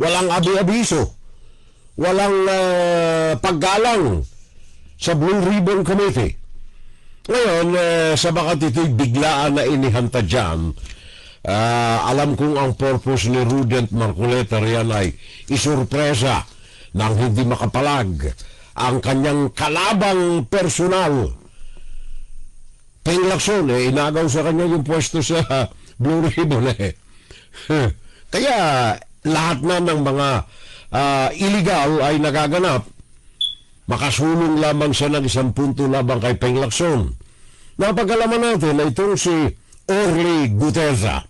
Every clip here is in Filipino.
walang abi-abiso, walang paggalang sa Blue Ribbon Committee. Ngayon, sa bakat ito'y biglaan na inihanta dyan, alam kong ang purpose ni Rudent Marcoleta riyan ay isurpresa nang hindi makapalag ang kanyang kalabang personal. Ping Lacson, inagaw sa kanya yung pwesto sa Blue Ribbon. Kaya lahat na ng mga illegal ay nagaganap. Makasulong lamang siya ng 1 punto labang kay Ping Lacson. Napag-alaman natin na itong si Orly Guteza,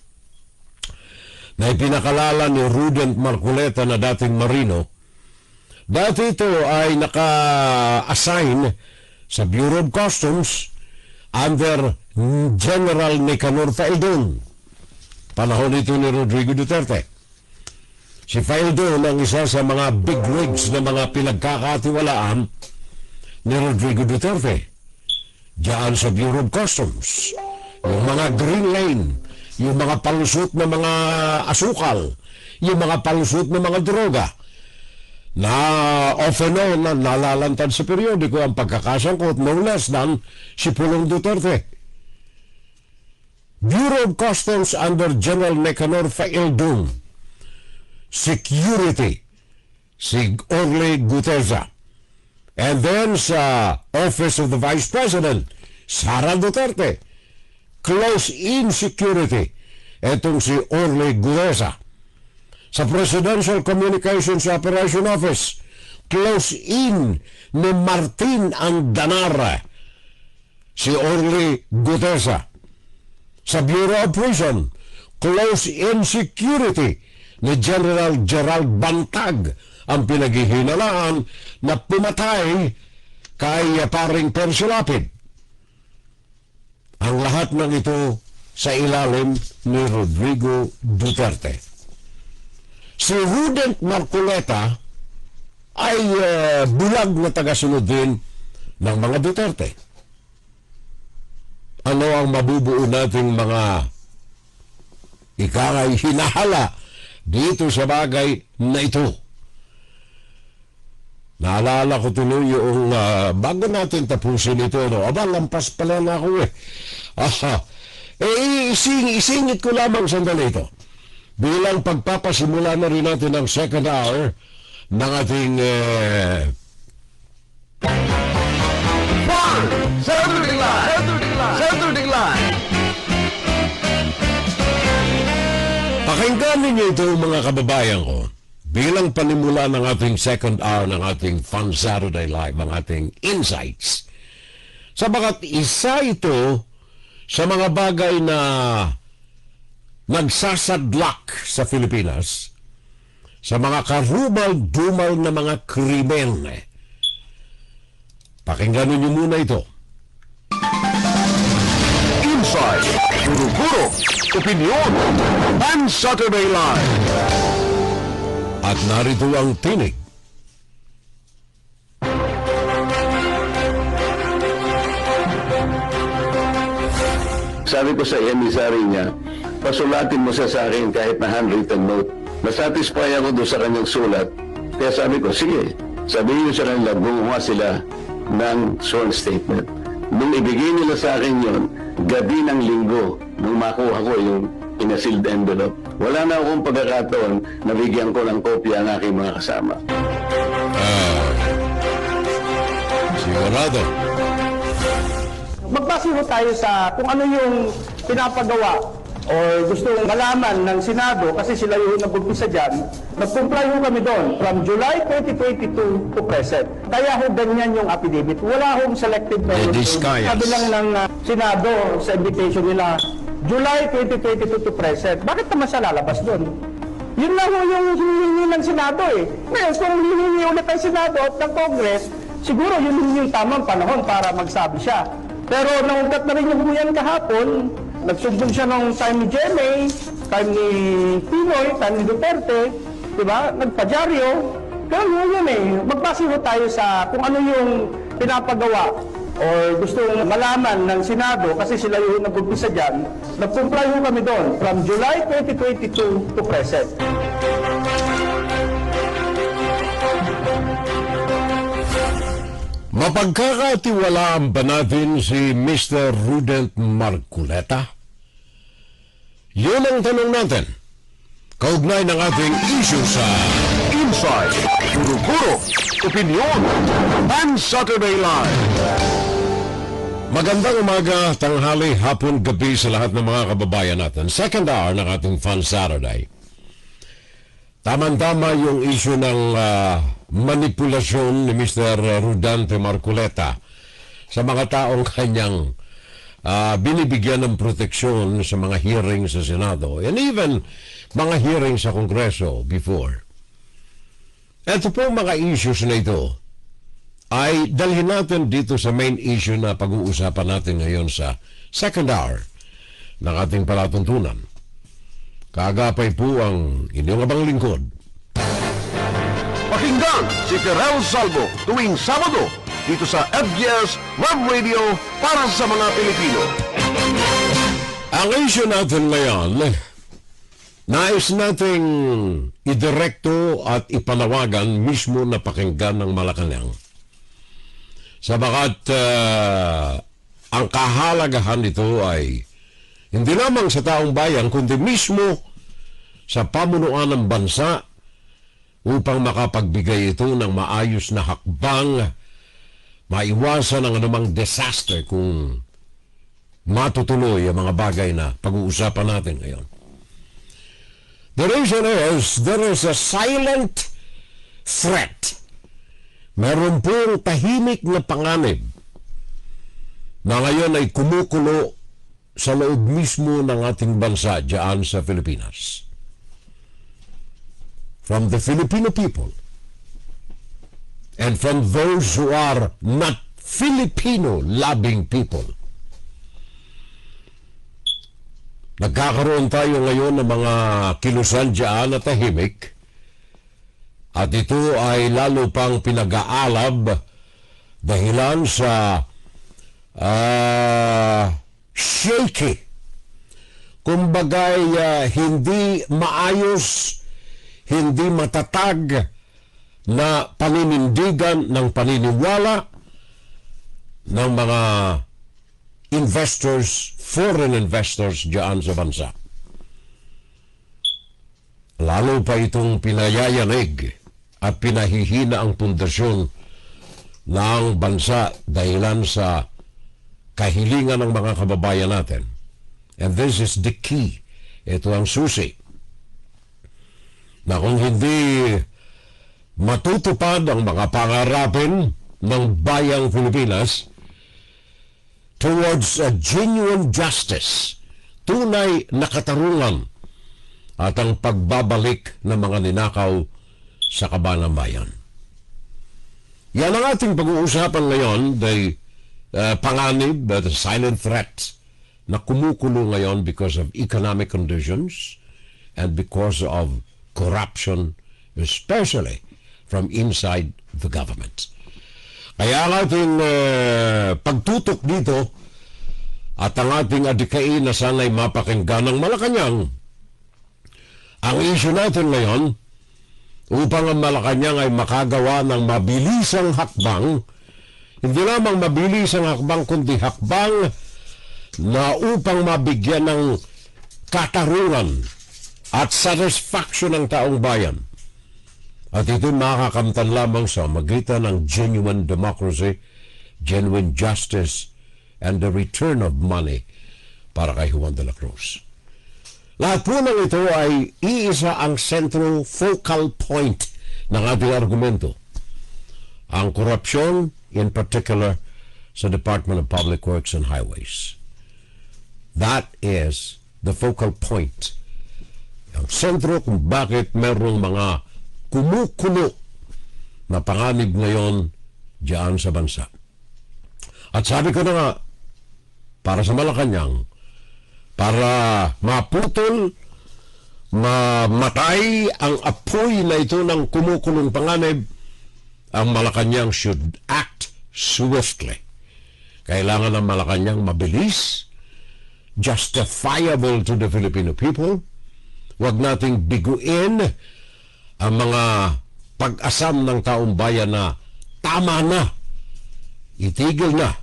na ipinakalala ni Rudent Marcoleta na dating Marino. Dati ito ay naka-assign sa Bureau of Customs under General Nicanor Faeldon. Panahon ito ni Rodrigo Duterte. Si Faeldon ang isa sa mga bigwigs na mga pinagkakatiwalaan ni Rodrigo Duterte. Diyan sa Bureau of Customs, yung mga green lane, yung mga palusot na mga asukal, yung mga palusot na mga droga, na off and on na nalalantad sa periodiko ang pagkakasangkot no less than si Pulong Duterte. Bureau of Customs under General Nicanor Faeldon. Security, si Orly Guteza. And then sa Office of the Vice President, Sara Duterte. Close-in security, etong si Orly Guteza. Sa Presidential Communications Operation Office, close-in ni Martin Andanara, si Orly Guteza. Sa Bureau of Prison, close-in security ni General Gerald Bantag, ang pinaghihinalaan na pumatay kay paring Percy Lapid. Ang lahat ng ito sa ilalim ni Rodrigo Duterte. Si Rudent Marcoleta ay bulag na tagasunod din ng mga Duterte. Ano ang mabubuo nating mga ikangay hinahala dito sa bagay na ito? Naalala ko tuloy yung bago natin tapusin ito, no? Aba, lampas pala na ako isingit ko lamang sandali ito. Bilang pagpapasimula na rin natin ang second hour ng ating Saturday Live! Pakinggan ninyo ito mga kababayan ko. Bilang panimula ng ating second hour ng ating Fun Saturday Live, ang ating insights. Sabagat isa ito sa mga bagay na nagsasadlak sa Pilipinas sa mga karumal-dumal na mga krimen. Pakinggan ninyo muna ito. Insight, guro-guro, opinion, Fun Saturday Live! At narito ang tinig. Sabi ko sa emisary niya, pasulatin mo siya sa akin kahit na handwritten note. Nasatisfy ako doon sa kanyang sulat. Kaya sabi ko, sige, sabihin niyo sa kanila, gumawa sila ng sworn statement. Nung ibigay nila sa akin yon, gabi ng linggo, nung makuha ko yung in a sealed envelope, wala na akong pagkakataon na bigyan ko ng kopya ang aking mga kasama. Sigurado. Magbase ho tayo sa kung ano yung pinapagawa o gusto malaman ng Senado kasi sila yung nag-umpisa dyan. Nag-comply ho kami doon from July 2022 to present. Kaya ho ganyan yung affidavit. Wala hong selective period. Sabi lang ng Senado sa invitation nila, July 2022 to present. Bakit naman siya lalabas doon? Yun lang ho yung hinihingi ng Senado eh. Ngayon, kung hinihingi ulit ng Senado at ng Congress, siguro yun yung tamang panahon para magsabi siya. Pero naungkat na rin yung yan kahapon, nagsumbong siya nung time ni GMA, time ni Pinoy, time ni Duterte, diba? Nagpadyaryo. Pero yun eh, magbase ho tayo sa kung ano yung pinapagawa o gusto malaman ng Senado kasi sila yung nag-umpisa dyan. Nag-comply ho kami doon from July 2022 to present. Mapagkakatiwalaan ba natin si Mr. Rudent Marcoleta? Yun ang tanong natin. Kaugnay ng ating issue sa Inside, Guro-Guro, Opinion, Pan Saturday Live. magandang umaga, tanghali, hapon, gabi sa lahat ng mga kababayan natin. Second hour ng ating Fun Saturday. Tama-tama yung issue ng manipulasyon ni Mr. Rudante Marcoleta sa mga taong kanyang binibigyan ng proteksyon sa mga hearings sa Senado and even mga hearings sa Kongreso before. Ito po mga issues na ito ay dalhin natin dito sa main issue na pag-uusapan natin ngayon sa second hour ng ating palatuntunan. Kaagapay po ang inyong abang lingkod. Pakinggan si Terrell Salvo tuwing Sabado dito sa FGS Web Radio para sa mga Pilipino. Ang issue natin ngayon, nais nating idirekto at ipanawagan mismo na pakinggan ng Malacanang. Sabagat ang kahalagahan nito ay hindi lamang sa taong bayan, kundi mismo sa pamunuan ng bansa upang makapagbigay ito ng maayos na hakbang, maiwasan ang anumang disaster kung matutuloy ang mga bagay na pag-uusapan natin ngayon. The reason is, there is a silent threat. Meron pong tahimik na panganib na ngayon ay kumukulo sa loob mismo ng ating bansa diyan sa Pilipinas. From the Filipino people and from those who are not Filipino-loving people. Nagkakaroon tayo ngayon ng mga kilusan diyan na tahimik at ito ay lalo pang pinag-aalab dahilan sa shaky. Kumbagay hindi maayos, hindi matatag na paninindigan ng paniniwala ng mga investors, foreign investors diyan sa bansa. Lalo pa itong pinayayanig at pinahihina ang pundasyon ng bansa dahilan sa kahilingan ng mga kababayan natin. And this is the key. Ito ang susi. Na kung hindi matutupad ang mga pangarapin ng bayang Pilipinas towards a genuine justice, tunay na katarungan at ang pagbabalik ng mga ninakaw sa kabanang bayan. Yan ang ating pag-uusapan ngayon, the panganib, the silent threat na kumukulo ngayon because of economic conditions and because of corruption, especially from inside the government. Kaya ang ating pagtutok dito at ang ating adikain na sana'y mapakinggan ng Malacanang, ang issue natin ngayon, upang ang Malacanang ay makagawa ng mabilisang hakbang, hindi lamang mabilisang hakbang, kundi hakbang na upang mabigyan ng katarungan at satisfaction ng taong bayan. At ito makakamtan lamang sa magitan ng genuine democracy, genuine justice, and the return of money para kay Juan de la Cruz. Lahat po ng ito ay iisa ang central focal point ng ating argumento. Ang korupsyon, in particular, sa Department of Public Works and Highways. That is the focal point. Ang sentro kung bakit merong mga kumukulo na panganib ngayon diyan sa bansa. At sabi ko na nga, para sa Malacanang, para maputol, mamatay ang apoy na ito ng kumukulong panganib, ang Malacanang should act swiftly. Kailangan ng Malacanang mabilis, justifiable to the Filipino people. Huwag nating biguin ang mga pag-asam ng taong bayan na tama na itigil na,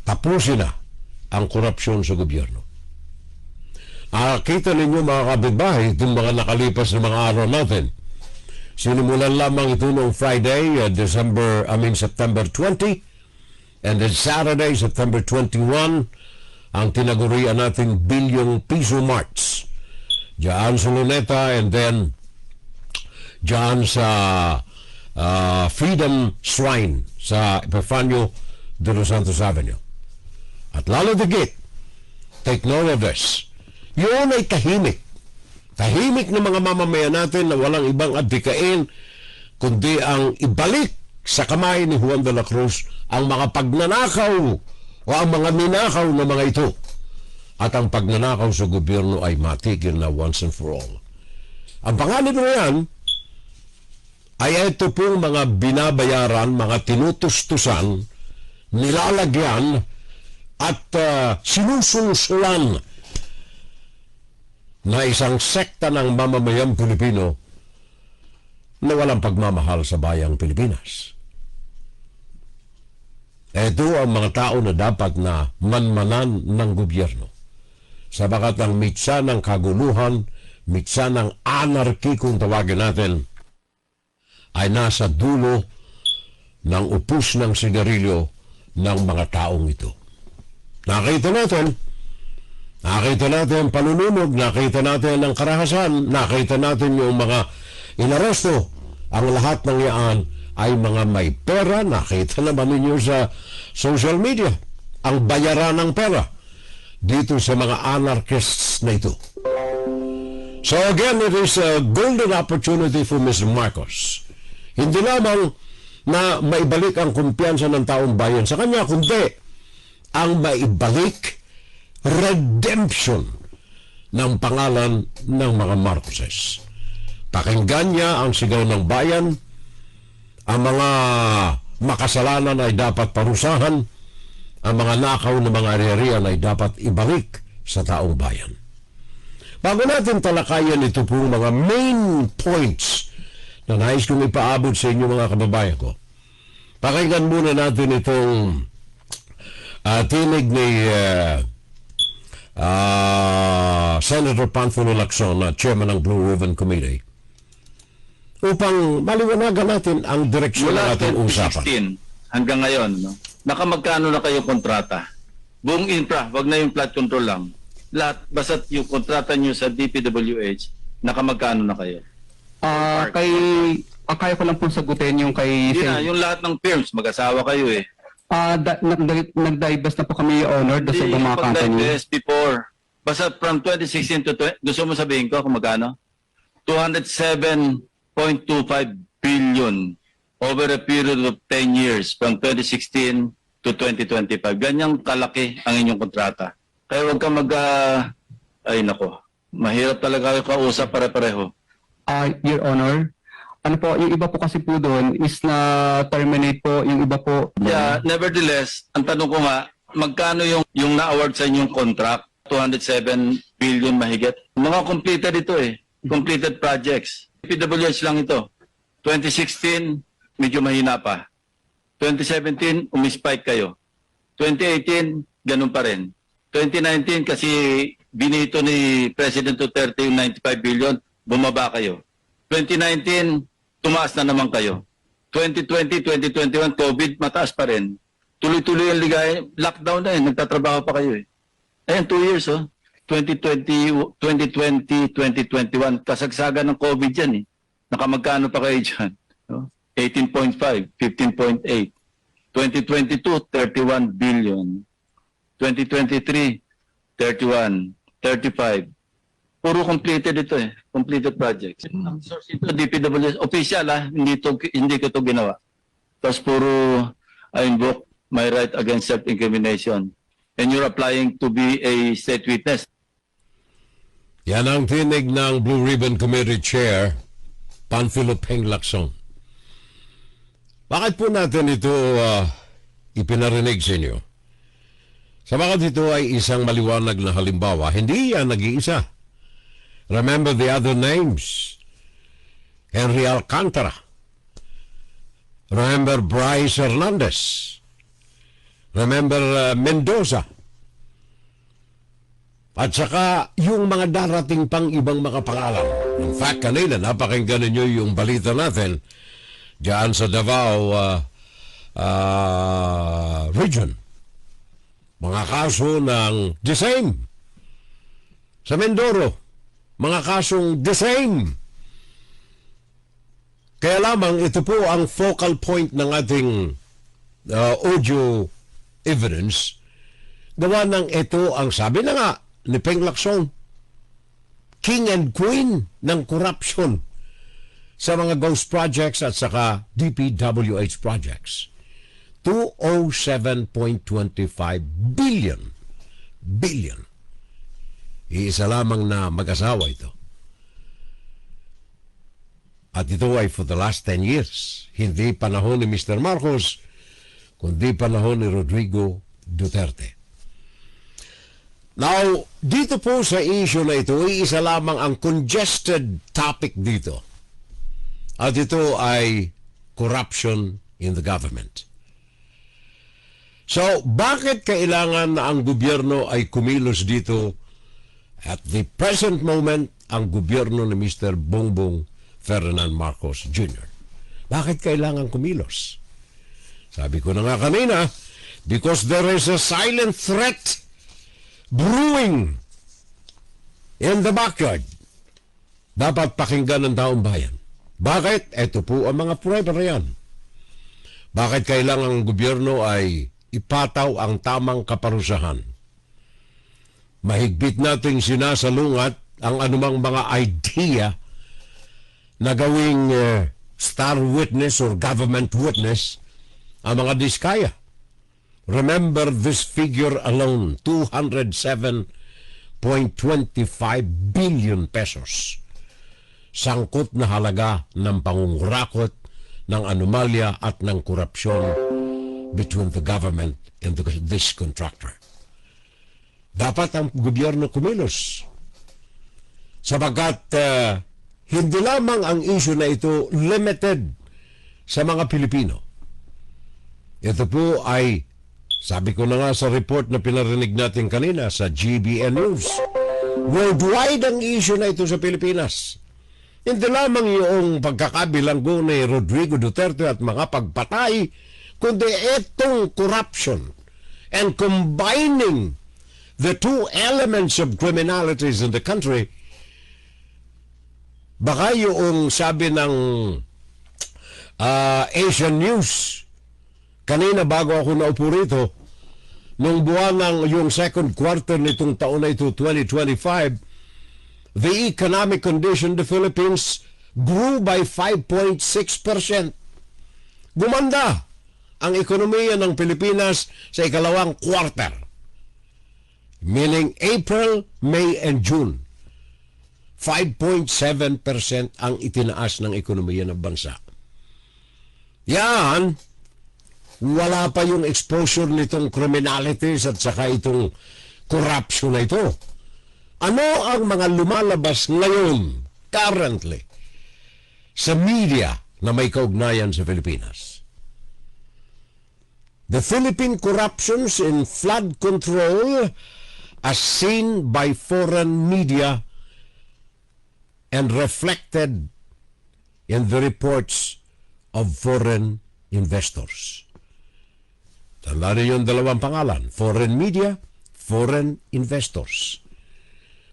tapusin na ang korupsyon sa gobyerno. Kita ninyo mga kabitbahay, itong mga nakalipas na mga araw natin. Sinimulan lamang ito noong Friday, September 20, and then Saturday, September 21, ang tinagurian nating bilyong piso march. Diyan sa Luneta, and then diyan sa Freedom Shrine sa Epifanio de los Santos Avenue. At lalo digit, take note of this, yun ay tahimik. Tahimik ng mga mamamayan natin na walang ibang adhikain kundi ang ibalik sa kamay ni Juan de la Cruz ang mga pagnanakaw o ang mga ninakaw na mga ito. At ang pagnanakaw sa gobyerno ay matigil na once and for all. Ang pangalan na yan ay ito pong mga binabayaran, mga tinutustusan, nilalagyan at sinusulsulan na isang sekta ng mamamayang Pilipino na walang pagmamahal sa bayang Pilipinas. Ito ang mga tao na dapat na manmanan ng gobyerno. Sabagat ang mitsa ng kaguluhan, mitsa ng anarchy kung tawagin natin, ay nasa dulo ng upos ng sigarilyo ng mga taong ito. Nakita natin panununog, nakita natin ang karahasan, nakita natin yung mga inaresto. Ang lahat ng yan ay mga may pera. Nakita naman ninyo sa social media ang bayaran ng pera dito sa mga anarchists na ito. So again, it is a golden opportunity for Mr. Marcos. Hindi lamang na maibalik ang kumpiyansa ng taong bayan sa kanya, kundi ang maibalik redemption ng pangalan ng mga Marcoses. Pakinggan niya ang sigaw ng bayan. Ang mga makasalanan ay dapat parusahan. Ang mga nakaw na mga ari-arian ay dapat ibalik sa taong bayan. Bago natin talakayan ito po mga main points na nais kong ipaabot sa inyo mga kababayan ko, pakinggan muna natin itong tinig ni Senator Panfilo Lacson, chairman ng Blue Ribbon Committee, upang maliwanagan natin ang direksyon ng ating usapan. 2016 hanggang ngayon, no? Nakamagkano na kayo kontrata? Buong infra, wag na yung flood control lang. Lahat, basta yung kontrata nyo sa DPWH, nakamagkano na kayo? Kaya ko lang pong sagutin yung kay... Hindi na, yung lahat ng firms, mag-asawa kayo eh. Nag-divest na po kami, Your Honor, sa ibang mga company. Pag-divest before, basta from 2016 to... gusto mo sabihin ko kung magkano? 207.25 billion over a period of 10 years from 2016 to 2025. Ganyang kalaki ang inyong kontrata. Kaya huwag ka ay nako, mahirap talaga kayo kausap pare-pareho. Your Honor, ano po, yung iba po kasi po doon is na terminate po, yung iba po. Yeah, nevertheless, ang tanong ko nga, magkano yung na-award sa inyong contract? 207 billion mahigit. Mga completed ito eh. Completed projects. PWH lang ito. 2016, medyo mahina pa. 2017, umispike kayo. 2018, ganun pa rin. 2019, kasi binito ni President Duterte yung 95 billion, bumaba kayo. 2019, tumaas na naman kayo. 2020, 2021, COVID, mataas pa rin. Tuloy-tuloy ang ligay. Lockdown na eh. Nagtatrabaho pa kayo eh. Ayan, 2 years oh. 2020, 2021, kasagsagan ng COVID yan eh. Nakamagkano pa kayo dyan? No? 18.5, 15.8. 2022, 31 billion. 2023, 31, 35. Puro completed ito eh. Completed projects. Ang source ito, DPWH. Official hindi ko ito ginawa. Tapos puro, I invoke my right against self-incrimination. And you're applying to be a state witness. Yan ang tinig ng Blue Ribbon Committee Chair, Panfilo Peng Lacson. Bakit po natin ito ipinarinig sa inyo? Sabagat ito ay isang maliwanag na halimbawa, hindi yan nag-iisa. Remember the other names. Henry Alcantara, Remember Bryce Hernandez. Remember Mendoza. At saka yung mga darating pang ibang mga pangalan. In fact, kanina napakinggan ninyo yung balita natin diyan sa Davao region. Mga kaso ng the same. Sa Mindoro, mga kasong the same. Kaya lamang ito po ang focal point ng ating audio evidence. Gawa ng ito ang sabi na nga ni Peng Lacson, king and queen ng corruption sa mga ghost projects at saka DPWH projects. 207.25 billion. Iisa lamang na mag-asawa ito. At ito ay for the last 10 years. Hindi panahon ni Mr. Marcos, kundi panahon ni Rodrigo Duterte. Now, dito po sa issue na ito, isa lamang ang congested topic dito. At ito ay corruption in the government. So, bakit kailangan na ang gobyerno ay kumilos dito? At the present moment, ang gobyerno ni Mr. Bongbong Ferdinand Marcos Jr. Bakit kailangan kumilos? Sabi ko na nga kanina, because there is a silent threat brewing in the backyard. Dapat pakinggan ng taong bayan. Bakit? Ito po ang mga prueba na yan. Bakit kailangan ang gobyerno ay ipataw ang tamang kaparusahan? Mahigpit nating sinasalungat ang anumang mga idea na gawing star witness or government witness ang mga diskaya. Remember this figure alone, 207.25 billion pesos. Sangkot na halaga ng pangungurakot, ng anomalya at ng korupsyon between the government and this contractor. Dapat ang gobyerno kumilos. Sabagat hindi lamang ang issue na ito limited sa mga Pilipino. Ito po ay, sabi ko na nga sa report na pinarinig natin kanina sa GBN News, worldwide ang issue na ito sa Pilipinas. Hindi lamang yung pagkakabilanggo ni Rodrigo Duterte at mga pagpatay, kundi itong corruption and combining the two elements of criminalities in the country. Baka yung sabi ng Asian News kanina bago ako naupo rito, nung buwan ng yung second quarter nitong taon na ito, 2025, the economic condition of the Philippines grew by 5.6%. Gumanda ang ekonomiya ng Pilipinas sa ikalawang quarter. Meaning April, May, and June. 5.7% ang itinaas ng ekonomiya ng bansa. Yan, wala pa yung exposure nitong criminalities at saka itong corruption na ito. Ano ang mga lumalabas ngayon, currently, sa media na may kaugnayan sa Pilipinas? The Philippine corruptions in flood control as seen by foreign media and reflected in the reports of foreign investors. Tandaan niyo yung dalawang pangalan, foreign media, foreign investors.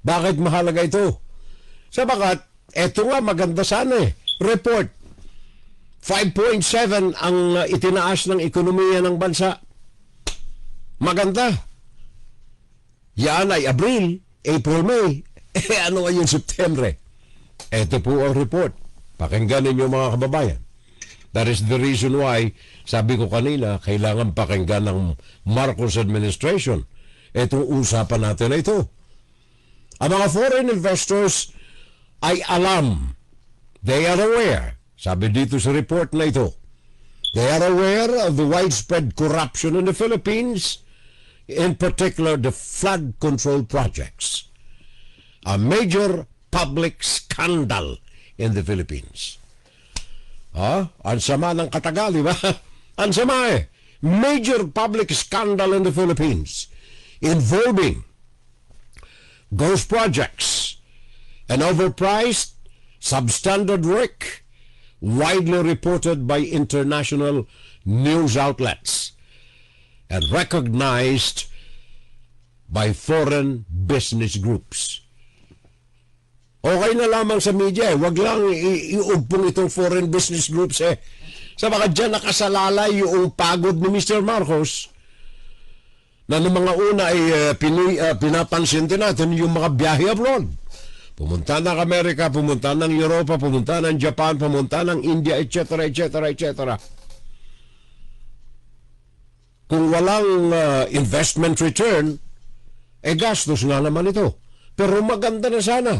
Bakit mahalaga ito? Sabagat, eto nga maganda sana report. 5.7 ang itinaas ng ekonomiya ng bansa. Maganda. Yan ay Abril, April, May. Ano ngayon September? Ito po ang report. Pakinggan ninyo mga kababayan. That is the reason why, sabi ko kanina, kailangan pakinggan ng Marcos administration itong usapan natin na ito. Ang mga foreign investors ay alam. They are aware. Sabi dito sa report na ito, they are aware of the widespread corruption in the Philippines, in particular the flood control projects. A major public scandal in the Philippines. Ang sama ng katagal, di ba? Ang sama eh. Major public scandal in the Philippines involving ghost projects and overpriced, substandard work widely reported by international news outlets and recognized by foreign business groups. Okay na lamang sa media eh. Wag lang iugpong itong foreign business groups eh. Sa baka dyan nakasalalay yung pagod ni Mr. Marcos na ng mga una ay pinapansin din natin yung mga biyahe abroad. Pumunta ng Amerika, pumunta ng Europa, pumunta ng Japan, pumunta ng India, etc., etc., etc. Kung walang investment return, gastos nga naman ito. Pero maganda na sana.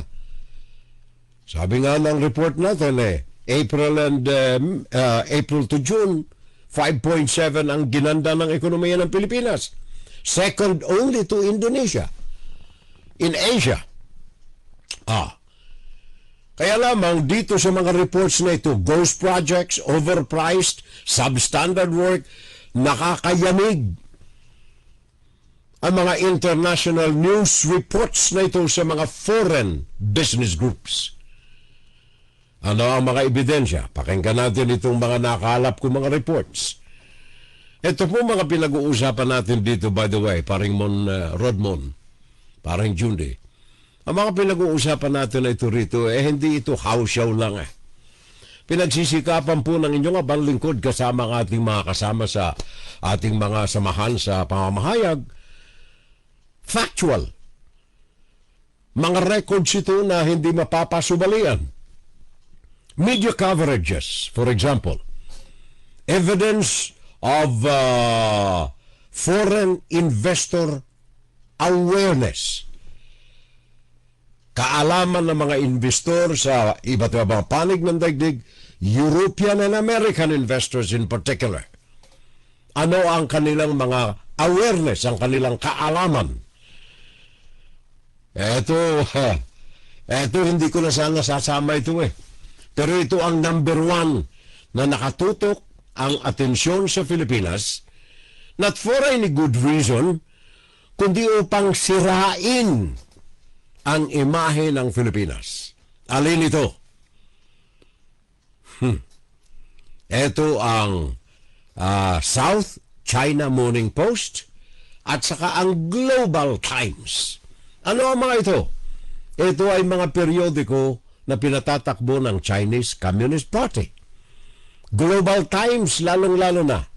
Sabi nga ng report natin April to June, 5.7 ang ginanda ng ekonomiya ng Pilipinas. Second only to Indonesia. In Asia. Kaya lamang dito sa mga reports na ito, ghost projects, overpriced, substandard work, nakakayamig ang mga international news reports na ito sa mga foreign business groups. Ano ang mga ebidensya? Pakinggan natin itong mga nakalap ko mga reports. Ito po mga pinag-uusapan natin dito, by the way, paring Rodmon, paring Junde. Ang mga pinag-uusapan natin na ito rito, hindi ito house show lang eh. Pinagsisikapan po ng inyong abang lingkod kasama ang ating mga kasama sa ating mga samahan sa pamamahayag. Factual. Mga records ito na hindi mapapasubalian. Media coverages, for example. Evidence of foreign investor awareness. Kaalaman ng mga investor sa iba't ibang panig ng daigdig, European and American investors in particular. Ano ang kanilang mga awareness, ang kanilang kaalaman? Eto hindi ko na sana sasama ito eh. Pero ito ang number one na nakatutok ang atensyon sa Pilipinas, not for any good reason, kundi upang sirain ang imahe ng Pilipinas. Alin ito? Ito ang South China Morning Post at saka ang Global Times. Ano ang mga ito? Ito ay mga periodiko na pinatatakbo ng Chinese Communist Party. Global Times, lalong-lalo na.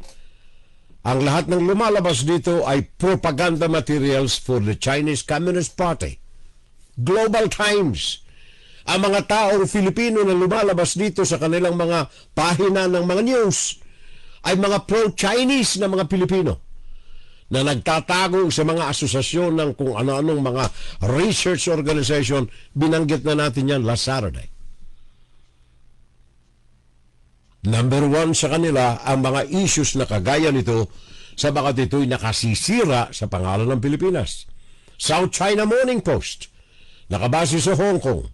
Ang lahat ng lumalabas dito ay propaganda materials for the Chinese Communist Party. Global Times. Ang mga taong Filipino na lumalabas dito sa kanilang mga pahina ng mga news ay mga pro-Chinese na mga Pilipino na nagtatago sa mga asosasyon ng kung ano-anong mga research organization. Binanggit na natin yan last Saturday. Number one sa kanila ang mga issues na kagaya nito sa bakit ito'y nakasisira sa pangalan ng Pilipinas. South China Morning Post, nakabase sa Hong Kong.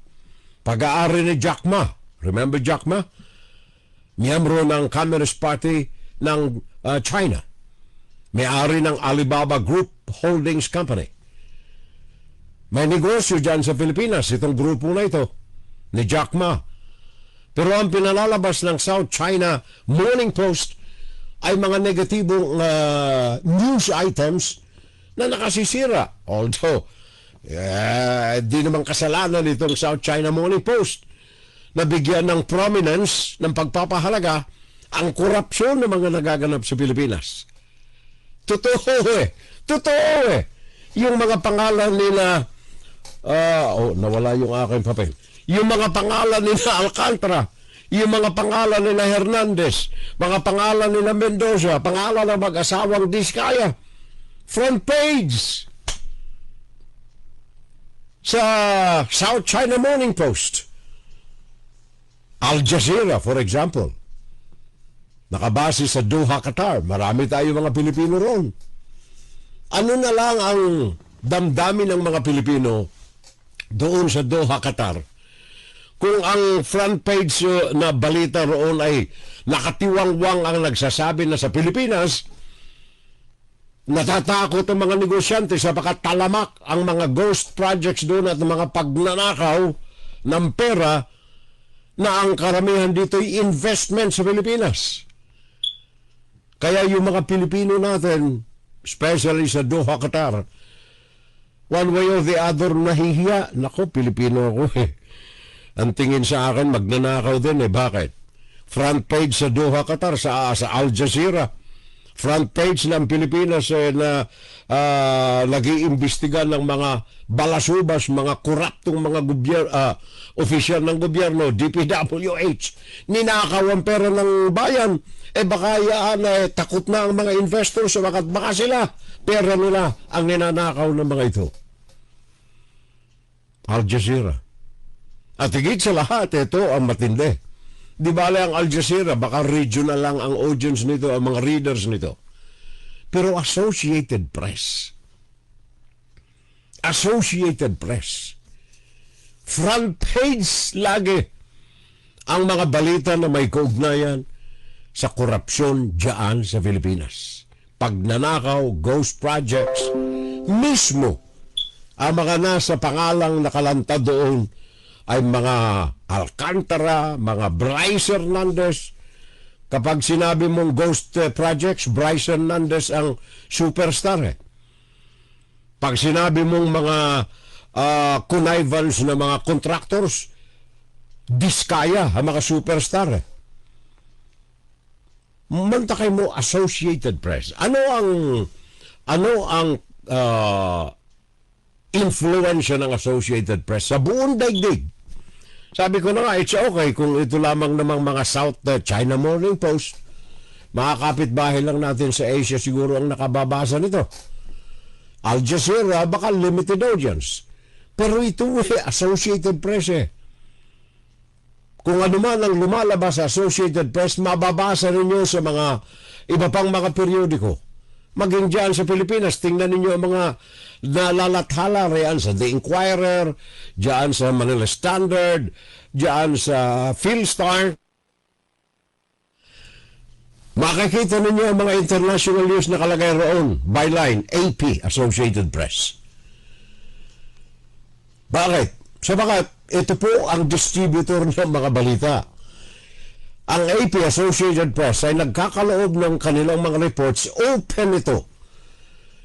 Pag-aari ni Jack Ma. Remember Jack Ma? Miyembro ng Communist Party ng China. May-ari ng Alibaba Group Holdings Company. May negosyo dyan sa Pilipinas, itong grupo na ito, ni Jack Ma. Pero ang pinalalabas ng South China Morning Post ay mga negatibong news items na nakasisira. Although, di naman kasalanan itong South China Morning Post na bigyan ng prominence, ng pagpapahalaga, ang korupsyon ng mga nagaganap sa Pilipinas. Totoo eh. Totoo eh. Yung mga pangalan nila, nawala yung aking papel. Yung mga pangalan nila Alcantara, yung mga pangalan nila Hernandez, mga pangalan nila Mendoza, pangalan ng mag-asawang Diskaya. Front page sa South China Morning Post. Al Jazeera, for example. Nakabase sa Doha, Qatar. Marami tayo mga Pilipino roon. Ano na lang ang damdamin ng mga Pilipino doon sa Doha, Qatar Kung ang front page na balita roon ay nakatiwangwang ang nagsasabi na sa Pilipinas, natatakot ang mga negosyante sapagat talamak ang mga ghost projects doon at mga pagnanakaw ng pera na ang karamihan dito ay investment sa Pilipinas. Kaya yung mga Pilipino natin, especially sa Doha, Qatar, one way or the other nahihiya. Nako, Pilipino ako eh. Ang tingin sa akin, magnanakaw din eh. Bakit? Front page sa Doha, Qatar, sa Al Jazeera. Front page ng Pilipinas na nag-iimbestiga ng mga balasubas, mga koraptong mga opisyal ng gobyerno, DPWH. Ninakaw ang pera ng bayan. Baka takot na ang mga investors, baka sila, pera nila ang ninanakaw ng mga ito. Al Jazeera. At higit sa lahat, ito ang matindi. Di bale ang Al Jazeera, baka regional lang ang audience nito, ang mga readers nito. Pero Associated Press, front page lagi ang mga balita na may kaugnayan sa korupsyon dyan sa Pilipinas. Pagnanakaw, ghost projects, mismo ang mga nasa pangalang nakalanta doon ay mga Alcantara, mga Bryce Hernandez. Kapag sinabi mong ghost projects, Bryce Hernandez ang superstar eh. Pag sinabi mong mga connivance na mga contractors, Diskaya ang mga superstar eh. Mantakay mo Associated Press. Ano ang influensya ng Associated Press sa buong daigdig? Sabi ko na nga, it's okay kung ito lamang namang mga South China Morning Post. Mga kapitbahay lang natin sa Asia siguro ang nakababasa nito. Al Jazeera, baka limited audience. Pero ito Associated Press eh. Kung ano man ang lumalabas sa Associated Press, mababasa ninyo sa mga iba pang mga periodiko. Maging dyan sa Pilipinas, tingnan ninyo ang mga nalalathala riyan sa The Inquirer, dyan sa Manila Standard, dyan sa Philstar. Makikita ninyo ang mga international news na kalagay roon. Byline, AP, Associated Press. Bakit? Sabagat, ito po ang distributor ng mga balita. Ang AP, Associated Press, ay nagkakaloob ng kanilang mga reports. Open ito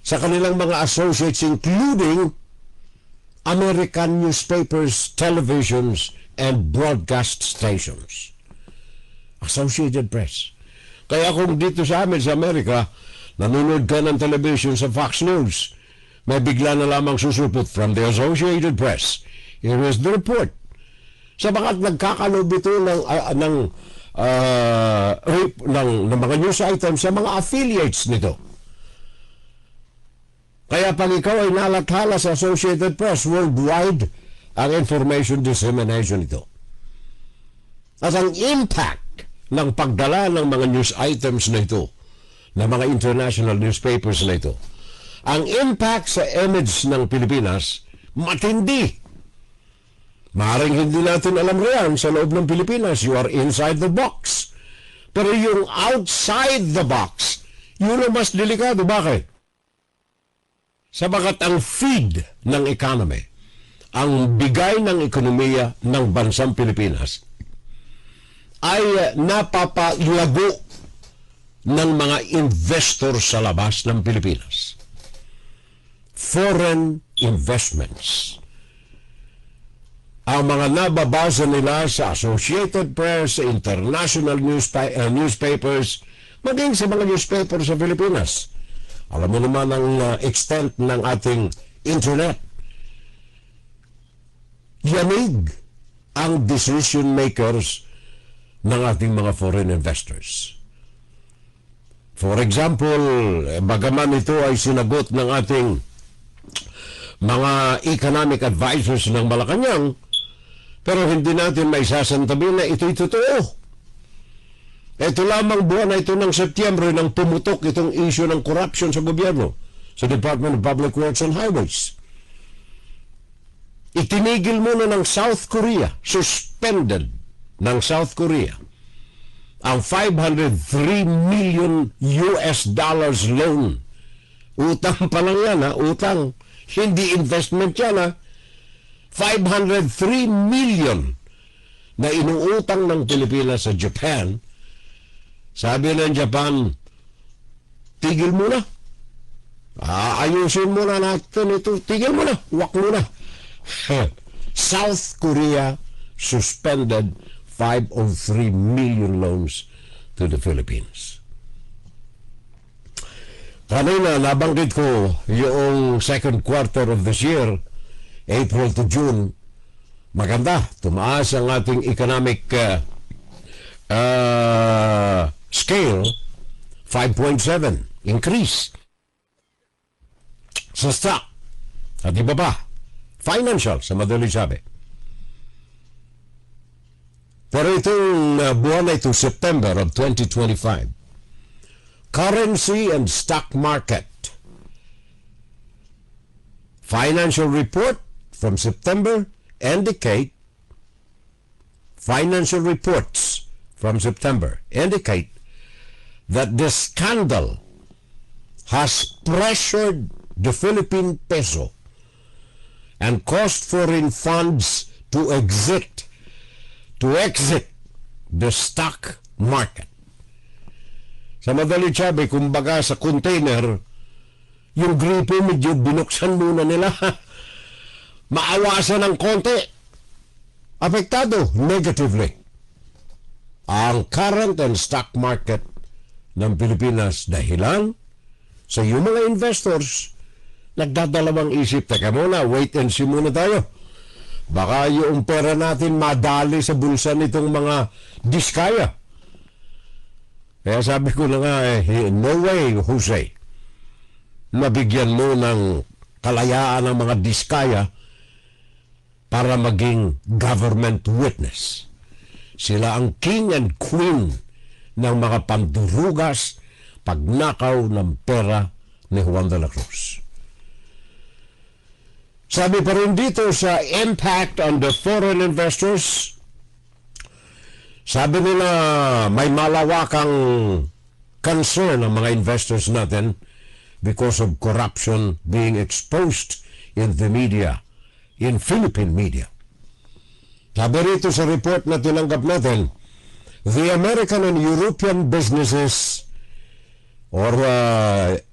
sa kanilang mga associates, including American newspapers, televisions, and broadcast stations. Associated Press. Kaya kung dito sa amin sa Amerika, nanonood ka ng television sa Fox News, may bigla na lamang susupot from the Associated Press. Here is the report. Sabagat nagkakaloob ito ng mga news items sa mga affiliates nito. Kaya pag ikaw ay nalathala sa Associated Press, worldwide ang information dissemination ito. At ang impact ng pagdala ng mga news items na ito, ng mga international newspapers na ito, ang impact sa image ng Pilipinas, matindi. Maaaring hindi natin alam riyan sa loob ng Pilipinas. You are inside the box. Pero yung outside the box, yun ang mas delikado. Bakit? Sabagat ang feed ng economy, ang bigay ng ekonomiya ng bansang Pilipinas, ay napapalago ng mga investor sa labas ng Pilipinas. Foreign investments. Ang mga nababasa nila sa Associated Press, sa international newspapers, maging sa mga newspapers sa Pilipinas. Alam mo naman ang extent ng ating internet. Yanig ang decision makers ng ating mga foreign investors. For example, bagaman ito ay sinagot ng ating mga economic advisors ng Malacanang, pero hindi natin may sasantabi na ito'y totoo. Ito lamang buwan na ito ng Setyembre nang pumutok itong issue ng corruption sa gobyerno, sa Department of Public Works and Highways. itinigil muna ng South Korea, suspended ng South Korea, ang 503 million US dollars loan. Utang pa lang yan, ha? Utang. Hindi investment yan, ha? 503 million na inuutang ng Pilipinas sa Japan. Sabi ng Japan, tigil muna. Ayusin muna natin ito. Tigil muna. Wak muna. South Korea suspended 503 million loans to the Philippines. Kanina, nabanggit ko yung second quarter of this year, April to June, maganda. Tumaas ang ating economic scale, 5.7 increase sa stock. At iba pa, financial, sa madaling sabi. Pero itong buwan na ito, September of 2025, currency and stock market. Financial report from September indicate, financial reports from September indicate that the scandal has pressured the Philippine peso and caused foreign funds to exit the stock market. Sa madaling sabi, kumbaga sa container, yung gripo medyo binuksan muna nila. Maawasan ng konti. Apektado negatively ang current and stock market ng Pilipinas dahilan sa yung mga investors nagdadalawang isip. Teka muna, wait and see muna tayo. Baka yung pera natin madali sa bulsa nitong mga diskaya. Kaya sabi ko na nga, no way, Jose, nabigyan mo ng kalayaan ng mga diskaya para maging government witness. Sila ang king and queen ng mga pandurugas pagnakaw ng pera ni Juan de la Cruz. Sabi pa rin dito sa impact on the foreign investors, sabi nila may malawakang concern ang mga investors natin because of corruption being exposed in the media, in Philippine media. Sabi rito sa report na tinanggap natin, the American and European businesses or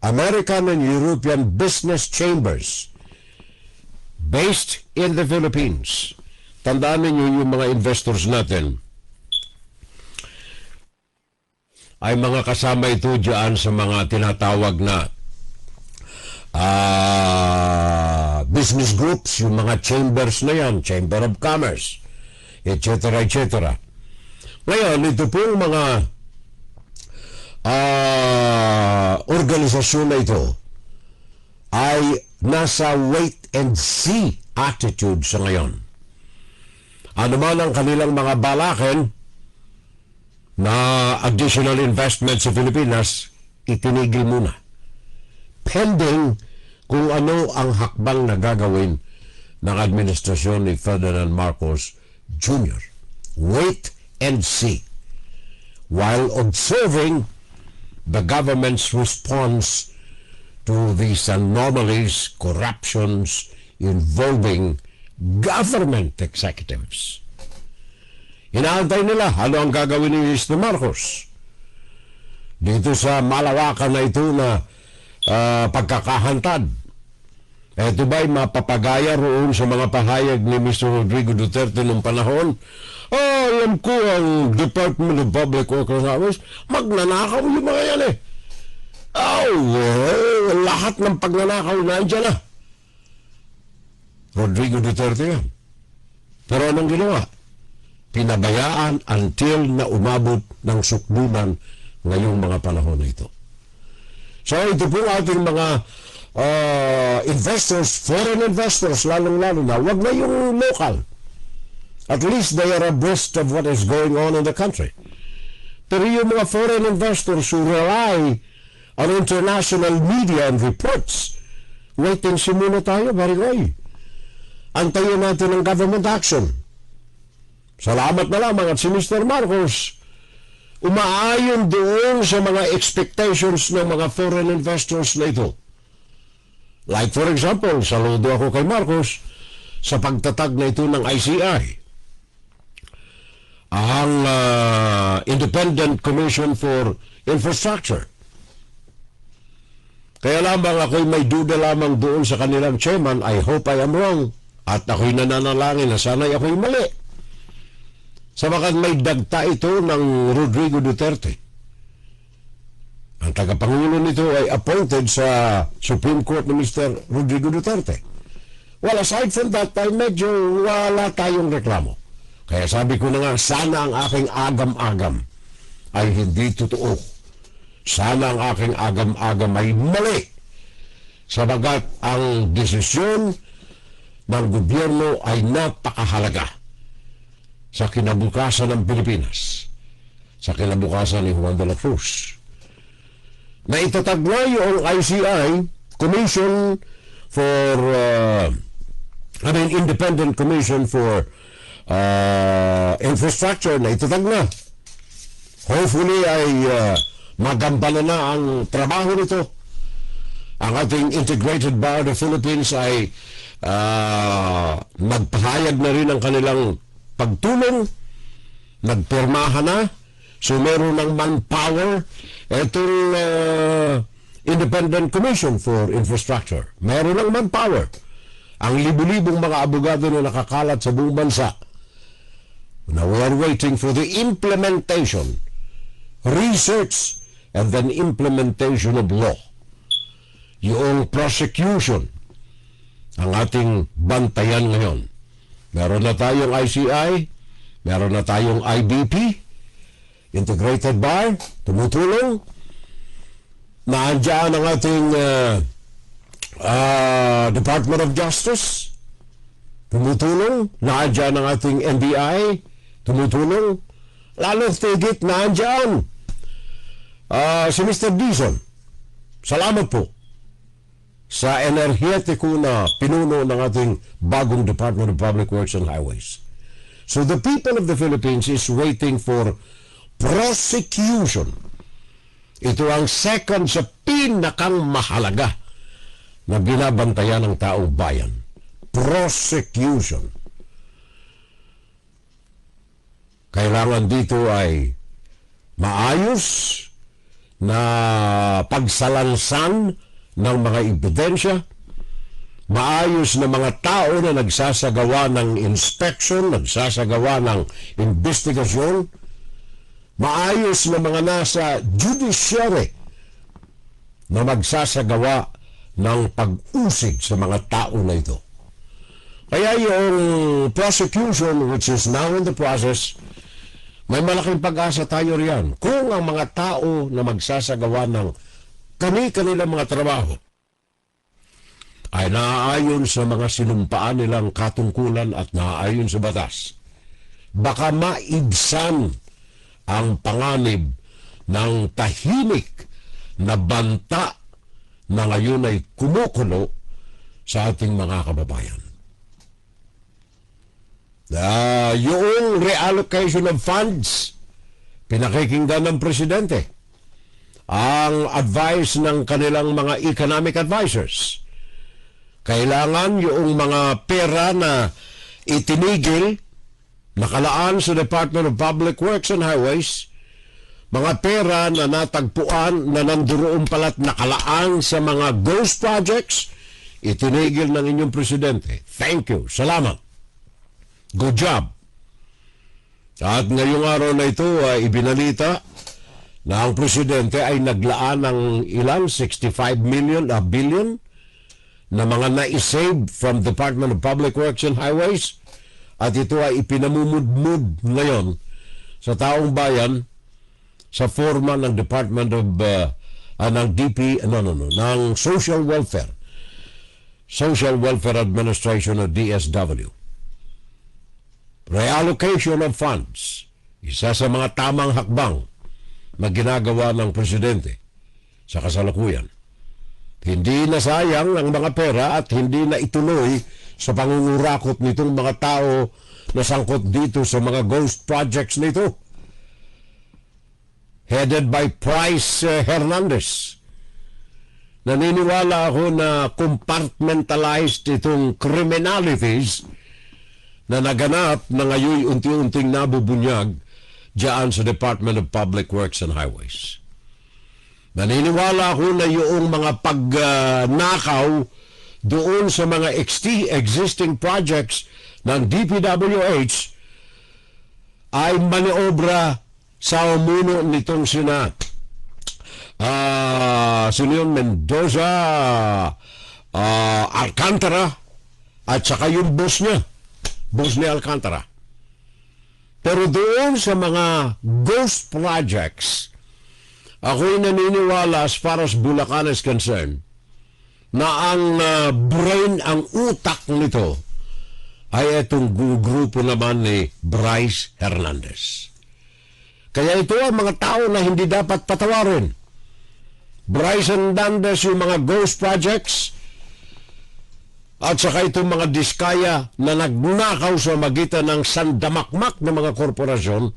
American and European business chambers based in the Philippines. Tandaan ninyo yung mga investors natin ay mga kasama ito dyan sa mga tinatawag na business groups, yung mga chambers na yan, Chamber of Commerce, etc. etc. Ngayon, ito pong mga organisasyon na ito ay nasa wait and see attitude sa ngayon. Ano man ang kanilang mga balakin na additional investment sa Pilipinas, itinigil muna. Pending kung ano ang hakbang na gagawin ng administrasyon ni Ferdinand Marcos Jr. Wait and see. While observing the government's response to these anomalies, corruptions involving government executives. Inaantay nila ano ang gagawin ni Mr. Marcos dito sa malawakan na ito na pagkakahantad. Ito ba'y mapapagaya roon sa mga pahayag ni Mr. Rodrigo Duterte noong panahon? Alam ko ang Department of Public Works magnanakaw yung mga yan eh. Lahat ng pagnanakaw nandiyan na. Rodrigo Duterte yan. Pero anong ginawa? Pinabayaan until na umabot ng sukdulan ngayong mga panahon na ito. So ito po ating mga investors, foreign investors, lalong-lalo na, wag na yung local. At least they are abreast of what is going on in the country. Pero yung mga foreign investors who rely on international media and reports, wait and see muna tayo, Barigoy. antayin natin ang government action. Salamat na lamang at si Mr. Marcos umaayon doon sa mga expectations ng mga foreign investors na ito. Like for example, saludo ako kay Marcos sa pagtatag na ito ng ICI, ang Independent Commission for Infrastructure. Kaya lamang ako'y may duda lamang doon sa kanilang chairman. I hope I am wrong. At ako'y nananalangin na sana'y ako'y mali. Sabagat may dagta ito ng Rodrigo Duterte. Ang tagapangulo nito ay appointed sa Supreme Court ni Mr. Rodrigo Duterte. Well, aside from that, ay medyo wala tayong reklamo. Kaya sabi ko na nga, sana ang aking agam-agam ay hindi totoo. Sana ang aking agam-agam ay mali. Sabagat ang desisyon ng gobyerno ay napakahalaga sa kinabukasan ng Pilipinas, sa kinabukasan ni Juan de la Cruz. Na itatag na yung ICI, Commission for, Independent Commission for Infrastructure, na itatag na. Hopefully ay magampanan na ang trabaho nito. Ang ating Integrated Bar of the Philippines ay nagpahayag na rin ang kanilang pagtulong, nagpirmahan na, so meron ng manpower itong Independent Commission for Infrastructure. Meron ng manpower. Ang libu-libong mga abogado na nakakalat sa buong bansa. Now we are waiting for the implementation, research, and then implementation of law. Yung prosecution ang ating bantayan ngayon. Meron na tayong ICI, meron na tayong IBP, Integrated Bar, tumutulong. Naandyan ang ating Department of Justice, tumutulong. Naandyan ang ating NBI, tumutulong. Lalo tigit, naandyan si Mr. Dizon. Salamat po sa enerhetiko na pinuno ng ating bagong Department of Public Works and Highways. So the people of the Philippines is waiting for prosecution. Ito ang second sa pinakang mahalaga na binabantayan ng taong bayan. Prosecution. Kailangan dito ay maayos na pagsalansan ng mga ebidensya, maayos na mga tao na nagsasagawa ng inspection, nagsasagawa ng investigasyon, maayos na mga nasa judiciary na magsasagawa ng pag-usig sa mga tao na ito. Kaya yung prosecution, which is now in the process, may malaking pag-asa tayo riyan. Kung ang mga tao na magsasagawa ng kanilang mga trabaho ay naaayon sa mga sinumpaan nilang katungkulan at naaayon sa batas, baka maibsan ang panganib ng tahimik na banta na ngayon ay kumukulo sa ating mga kababayan. Yung reallocation of funds, pinakikinggan ng Presidente ang advice ng kanilang mga economic advisors. Kailangan yung mga pera na itinigil, nakalaan sa Department of Public Works and Highways, mga pera na natagpuan na nanduroon pala't nakalaan sa mga ghost projects, itinigil ng inyong Presidente. Thank you. Salamat. Good job. At ngayong araw na ito ay ibinalita na ang Presidente ay naglaan ng ilang 65 billion na mga na-save from Department of Public Works and Highways, at ito ay ipinamumudmud ngayon sa taong bayan sa forma ng Department of ng Social Welfare Administration o DSW. Reallocation of funds, isa sa mga tamang hakbang na ginagawa ng Presidente sa kasalukuyan. Hindi nasayang ang mga pera at hindi na ituloy sa pangungurakot nitong mga tao na sangkot dito sa mga ghost projects nito. Headed by Bryce Hernandez. Naniniwala ako na compartmentalized itong criminalities na naganap na ngayon unti-unting nabubunyag diyan sa Department of Public Works and Highways. Naniniwala ako na yung mga pagnakaw doon sa mga existing projects ng DPWH ay maniobra sa umuno nitong sina sino yun? Mendoza, Alcantara, at saka yung boss ni Alcantara. Pero doon sa mga ghost projects, ako'y naniniwala as far as Bulacan is concerned na ang brain, ang utak nito ay itong grupo naman ni Bryce Hernandez. Kaya ito ang mga tao na hindi dapat patawarin. Bryce Hernandez, yung mga ghost projects, at saka itong mga diskaya na nagnakaw sa magitan ng sandamakmak ng mga korporasyon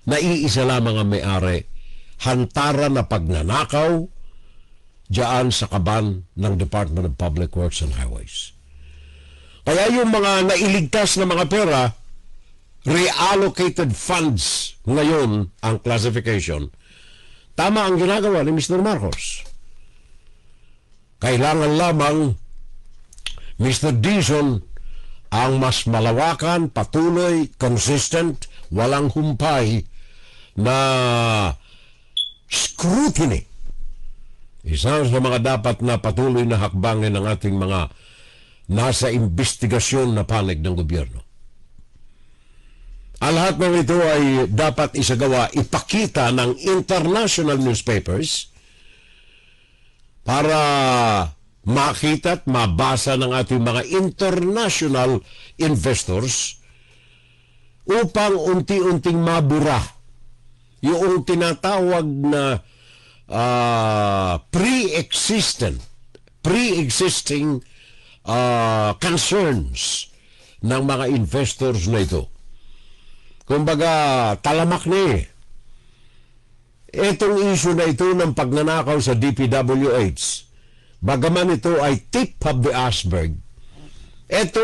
na iisa lamang ang may-ari, hantaran na pagnanakaw diyan sa kaban ng Department of Public Works and Highways. Kaya yung mga nailigtas na mga pera, reallocated funds ngayon ang classification. Tama ang ginagawa ni Mr. Marcos. Kailangan lamang Mr. Dizon ang mas malawakan, patuloy, consistent, walang humpay na scrutiny. Isa sa mga dapat na patuloy na hakbangin ng ating mga nasa investigasyon na panig ng gobyerno. Ang lahat ng ito ay dapat isagawa, ipakita ng international newspapers para makita at mabasa ng ating mga international investors upang unti-unting mabura yung tinatawag na pre-existing concerns ng mga investors na ito. Kumbaga, talamak na eh. Itong issue na ito ng pagnanakaw sa DPWH, bagaman ito ay tip of the iceberg, ito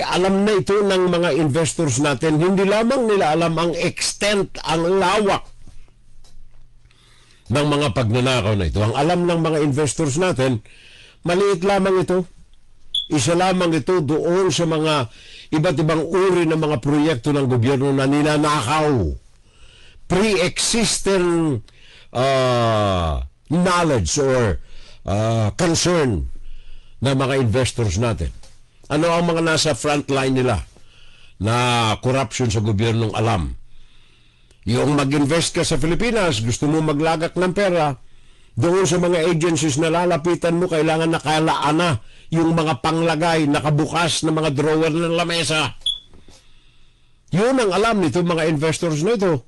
alam na ito ng mga investors natin. Hindi lamang nila alam ang extent, ang lawak ng mga pagnanakaw na ito. Ang alam ng mga investors natin, maliit lamang ito. Isa lamang ito doon sa mga iba't ibang uri ng mga proyekto ng gobyerno na ninanakaw. Pre-existing knowledge or concern ng mga investors natin. Ano ang mga nasa front line nila na corruption sa gobyernong alam? Yung mag-invest ka sa Pilipinas, gusto mo maglagak ng pera, doon sa mga agencies na lalapitan mo, kailangan nakalaan na yung mga panglagay, nakabukas na mga drawer ng lamesa. Yun ang alam nito mga investors na ito.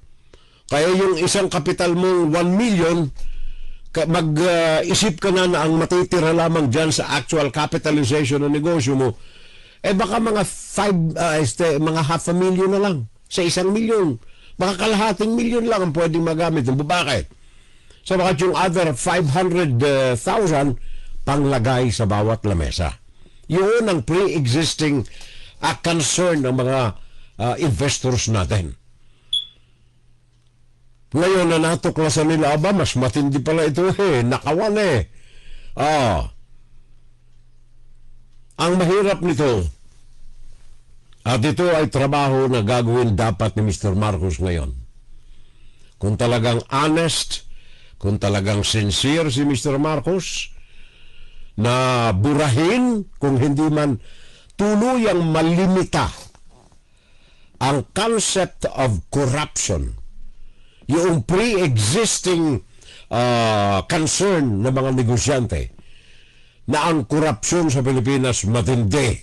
Kaya yung isang kapital mo 1 million, mag-isip ka na ang matitira lamang dyan sa actual capitalization ng negosyo mo, baka mga 500,000 na lang sa 1 million. Baka kalahating milyon lang ang pwedeng magamit. Bakit? So bakit yung other 500,000 panglagay sa bawat lamesa? Yun ang pre-existing concern ng mga investors natin. Ngayon na natuklasan nila, mas matindi pala ito nakawan Ang mahirap nito, at ito ay trabaho na gagawin dapat ni Mr. Marcos ngayon. Kung talagang honest, kung talagang sincere si Mr. Marcos, na burahin, kung hindi man tuluyang malimita ang concept of corruption, yung pre-existing concern ng mga negosyante na ang korupsyon sa Pilipinas matindi,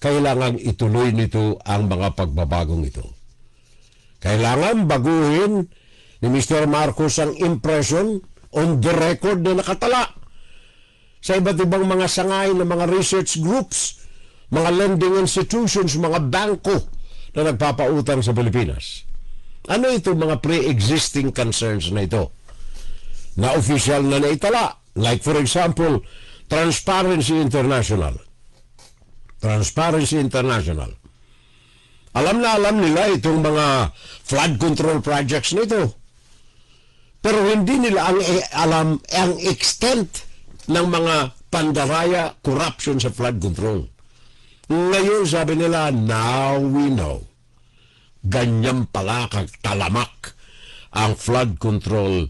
kailangan ituloy nito ang mga pagbabagong ito. Kailangan baguhin ni Mr. Marcos ang impression on the record na nakatala sa iba't ibang mga sangay ng mga research groups, mga lending institutions, mga bangko na nagpapautang sa Pilipinas. Ano ito mga pre-existing concerns na ito? Na official na naitala. Like for example, Transparency International. Transparency International. Alam na alam nila itong mga flood control projects nito. Pero hindi nila alam ang extent ng mga pandaraya corruption sa flood control. Ngayon sabi nila, now we know. Ganyan pala kagtalamak ang flood control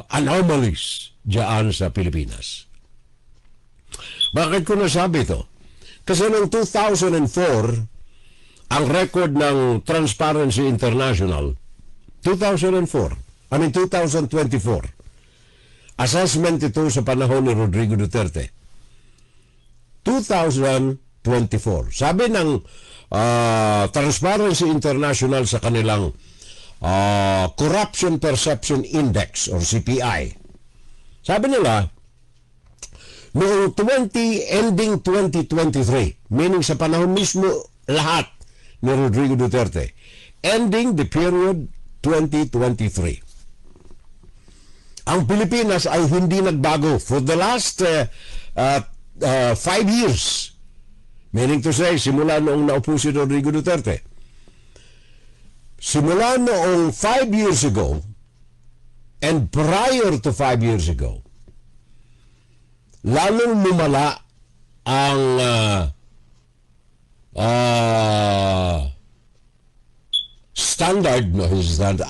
anomalies diyan sa Pilipinas. Bakit ko nasabi ito? Kasi noong 2004, ang record ng Transparency International, 2024, assessment ito sa panahon ni Rodrigo Duterte. 2024. Sabi ng Transparency International sa kanilang Corruption Perception Index or CPI. Sabi nila, noong ending 2023, meaning sa panahon mismo lahat ni Rodrigo Duterte, ending the period 2023. Ang Pilipinas ay hindi nagbago for the last 5 years. Meaning to say, simula noong naupo si Rodrigo Duterte. Simula noong 5 years ago and prior to 5 years ago, lalong lumala ang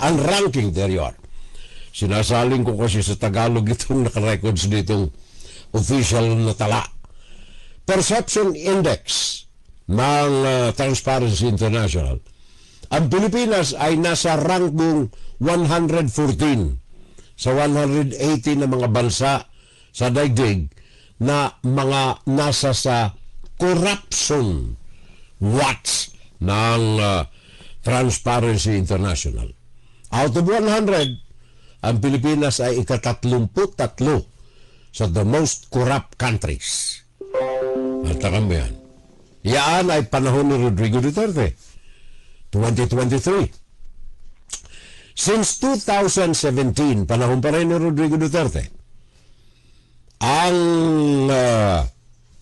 ang ranking, there you are. Sinasaling ko kasi sa Tagalog itong nakarecords ditong official na tala. Perception Index ng Transparency International. Ang Pilipinas ay nasa ranking 114 sa 180 na mga bansa sa daigdig na mga nasa sa corruption watch ng Transparency International. Out of 100, ang Pilipinas ay ika-33 sa the most corrupt countries. At takam mo yan. Yan ay panahon ni Rodrigo Duterte, 2023. Since 2017, panahon pa rin ni Rodrigo Duterte, ang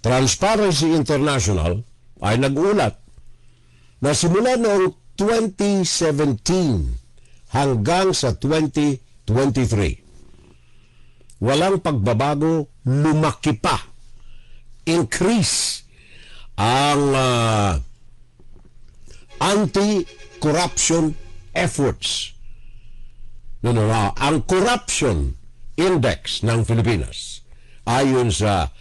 Transparency International ay nag-ulat na simula noong 2017 hanggang sa 2023, walang pagbabago, lumaki pa, increase ang anti-corruption efforts. Ang corruption index ng Pilipinas ayon sa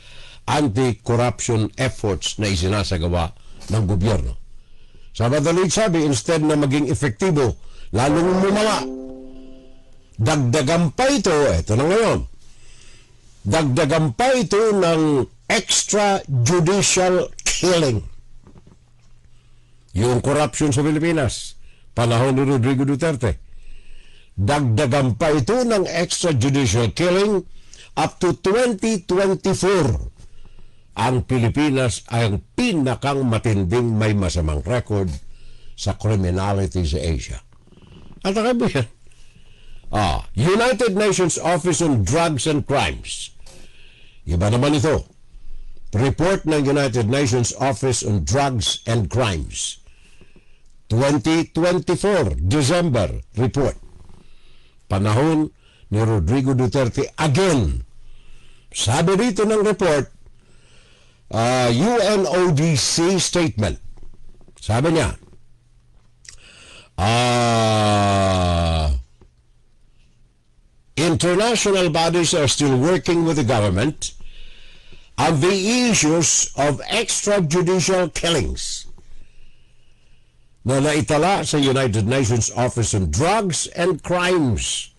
anti-corruption efforts na isinasagawa ng gobyerno. Sa madaling sabi, instead na maging efektibo, lalong lumala. Dagdagan pa ito na ngayon, dagdagan pa ito ng extrajudicial killing. Yung corruption sa Pilipinas, panahon ni Rodrigo Duterte. Dagdagan pa ito ng extrajudicial killing up to 2024. Ang Pilipinas ay ang pinakang matinding may masamang record sa criminality sa Asia. At yan. United Nations Office on Drugs and Crimes. Iba naman ito. Report ng United Nations Office on Drugs and Crimes. 2024, December report. Panahon ni Rodrigo Duterte again. Sabi dito ng report, UNODC statement. Sabi niya, international bodies are still working with the government on the issues of extrajudicial killings na naitala sa United Nations Office on Drugs and Crimes.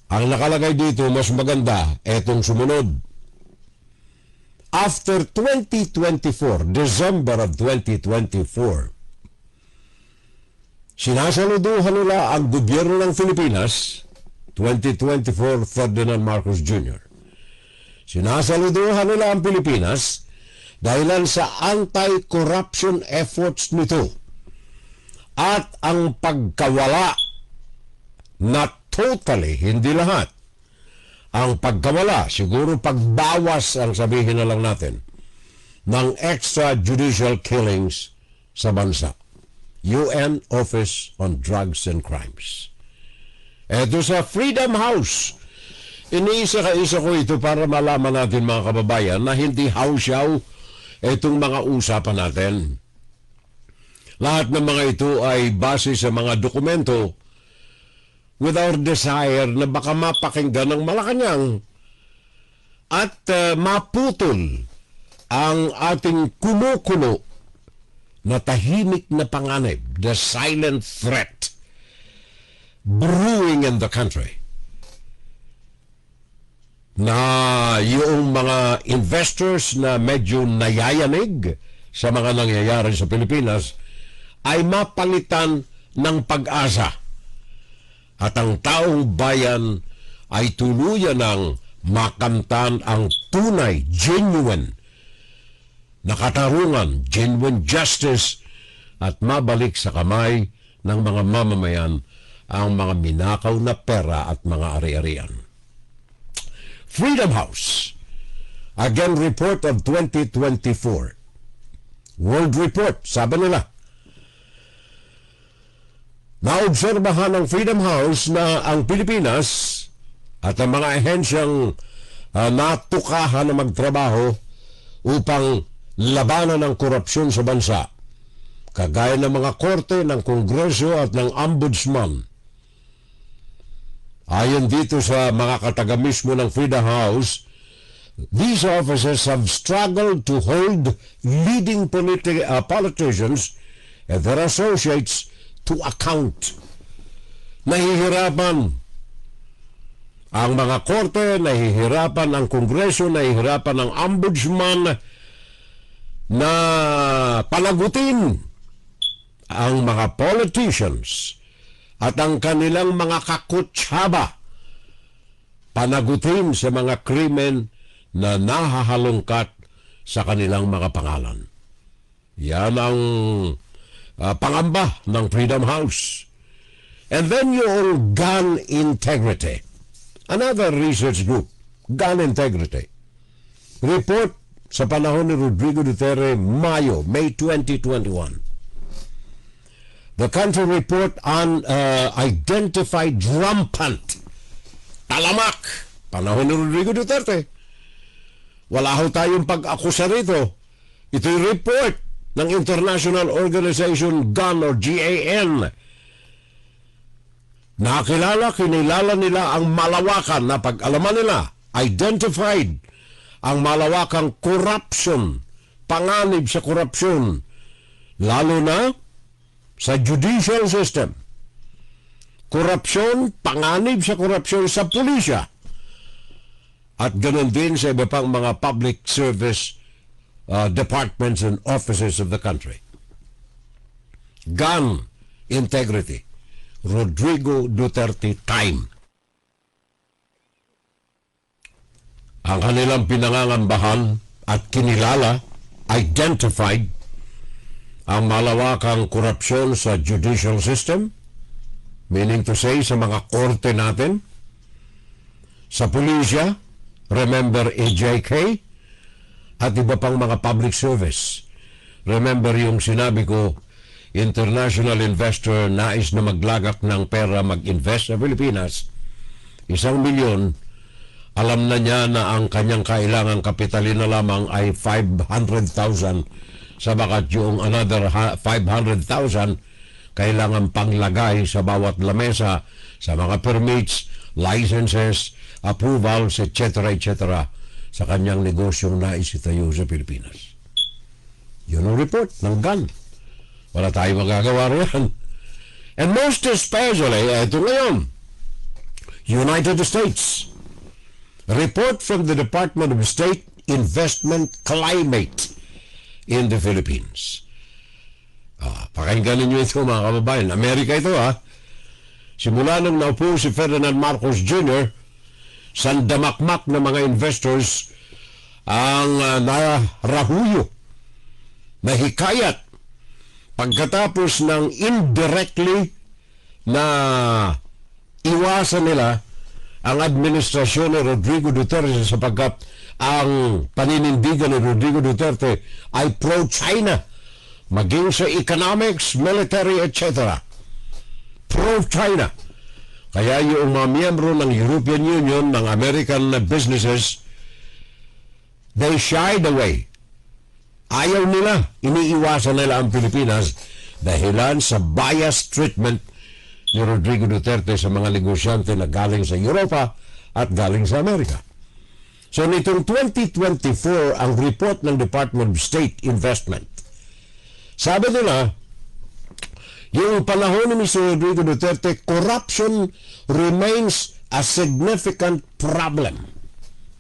Ang nakalagay dito, mas maganda, etong sumunod. After 2024, December of 2024, sinasaluduhan nila ang gobyerno ng Pilipinas, 2024 Ferdinand Marcos Jr. Sinasaluduhan nila ang Pilipinas dahilan sa anti-corruption efforts nito at ang pagkawala na totally, hindi lahat, ang pagkawala, siguro pagbawas ang sabihin na lang natin, ng extrajudicial killings sa bansa. UN Office on Drugs and Crimes. Eto sa Freedom House. Iniisa-kaisa ko ito para malaman natin mga kababayan na hindi hausyaw itong mga usapan natin. Lahat ng mga ito ay base sa mga dokumento with our desire na baka mapakinggan ng Malacanang at maputol ang ating kumukulo na tahimik na panganib, the silent threat brewing in the country, na yung mga investors na medyo nayayanig sa mga nangyayari sa Pilipinas ay mapalitan ng pag-asa at ang taong bayan ay tuluyan ng makamtan ang tunay, genuine na katarungan, genuine justice at mabalik sa kamay ng mga mamamayan ang mga minakaw na pera at mga ari-arian. Freedom House, again report of 2024. World Report, sabi nila, naobserbahan ng Freedom House na ang Pilipinas at ang mga ahensyang natukahan na magtrabaho upang labanan ng korupsyon sa bansa, kagaya ng mga korte, ng Kongreso at ng Ombudsman. Ayon dito sa mga kataga mismo ng Freedom House, these officers have struggled to hold leading politicians and their associates to account. Nahihirapan ang mga korte, nahihirapan ang Kongreso, nahihirapan ang Ombudsman na panagutin ang mga politicians at ang kanilang mga kakutsaba, panagutin sa mga krimen na nahahalungkat sa kanilang mga pangalan. Yan ang pangamba ng Freedom House. And then yung gun integrity. Another research group, gun integrity. Report sa panahon ni Rodrigo Duterte, May 2021. The country report on identified rampant talamak. Panahon ni Rodrigo Duterte. Wala ho tayong pag-akusa rito. Ito'y report ng International Organization GAN or GAN. Kinilala nila ang malawakan na pag-alaman nila, identified ang malawakang corruption, panganib sa korupsyon, lalo na sa judicial system. Korupsyon, panganib sa korupsyon sa pulisya. At ganoon din sa iba pang mga public service departments and offices of the country. Gun integrity. Rodrigo Duterte time. Ang kanilang pinangangambahan at kinilala, identified, ang malawakang korupsyon sa judicial system, meaning to say sa mga korte natin, sa pulisya, remember AJK, at iba pang mga public service. Remember yung sinabi ko, international investor nais na maglagak ng pera mag-invest sa Pilipinas, 1 milyon, alam na niya na ang kanyang kailangang kapitalin na lamang ay 500,000, sabagat yung another 500,000 kailangan panglagay sa bawat lamesa sa mga permits, licenses, approvals, etc. sa kanyang negosyong nais itayo sa Pilipinas. Yun ang report ng GAN. Wala tayong magagawa riyan. And most especially, ito ngayon, United States. Report from the Department of State Investment Climate in the Philippines. Pakinggan ninyo ito mga kababayan. Amerika ito Simula nung naupo si Ferdinand Marcos Jr., sandamakmak na mga investors ang narahuyo, nahikayat, pagkatapos ng indirectly na iwasan nila ang administrasyon ni Rodrigo Duterte sapagkat ang paninindigan ni Rodrigo Duterte ay pro-China, maging sa economics, military, etc. Pro-China. Kaya yung mga miyembro ng European Union, ng American businesses, they shied away. Ayaw nila, iniiwasan nila ang Pilipinas dahilan sa biased treatment ni Rodrigo Duterte sa mga negosyante na galing sa Europa at galing sa Amerika. So nitong 2024, ang report ng Department of State Investment, sabi nila, yung panahon ni Mr. Rodrigo Duterte, corruption remains a significant problem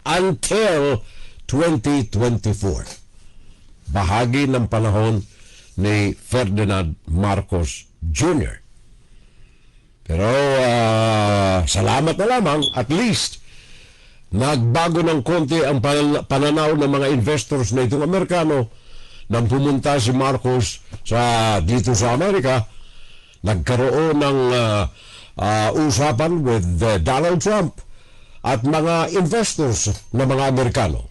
until 2024. Bahagi ng panahon ni Ferdinand Marcos Jr. Pero salamat na lamang, at least nagbago ng konti ang pananaw ng mga investors na itong Amerikano nang pumunta si Marcos dito sa Amerika. Nagkaroon ng usapan with Donald Trump at mga investors na mga Amerikano.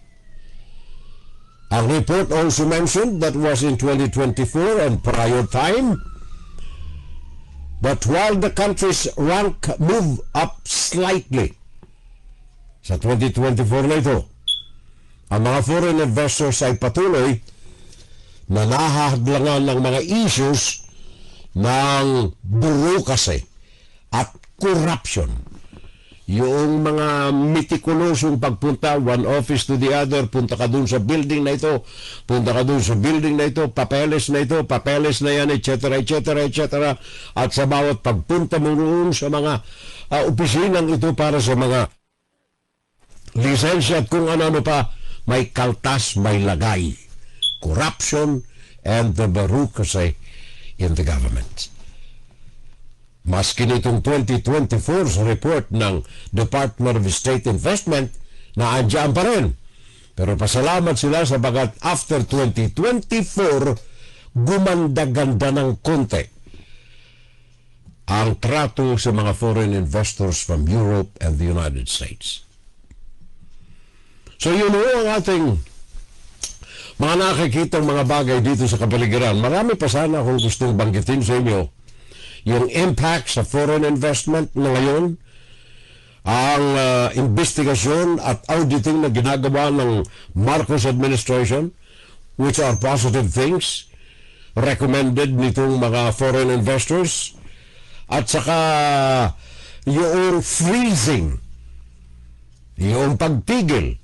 Ang report also mentioned that was in 2024 and prior time. But while the country's rank moved up slightly sa 2024 na ito, ang mga foreign investors ay patuloy na nahahadlangan ng mga issues ng bureaucracy at corruption. Yung mga meticulosong pagpunta, one office to the other, punta ka dun sa building na ito, punta ka dun sa building na ito, papeles na ito, papeles na yan, etc., etc., etc. At sa bawat pagpunta mo roon sa mga opisinang ito para sa mga lisensya at kung ano pa, may kaltas, may lagay. Corruption and the bureaucracy in the government. Maski nitong 2024 sa report ng Department of State Investment na andyan pa rin. Pero pasalamat sila sapagat after 2024 gumanda-ganda ng konti ang trato sa mga foreign investors from Europe and the United States. So yun ang ating mga nakikitang mga bagay dito sa kapaligiran. Marami pa sana akong gustong banggitin sa inyo. Yung impact sa foreign investment na ngayon, ang investigasyon at auditing na ginagawa ng Marcos administration, which are positive things, recommended nitong mga foreign investors, at saka yung freezing, yung pagpigil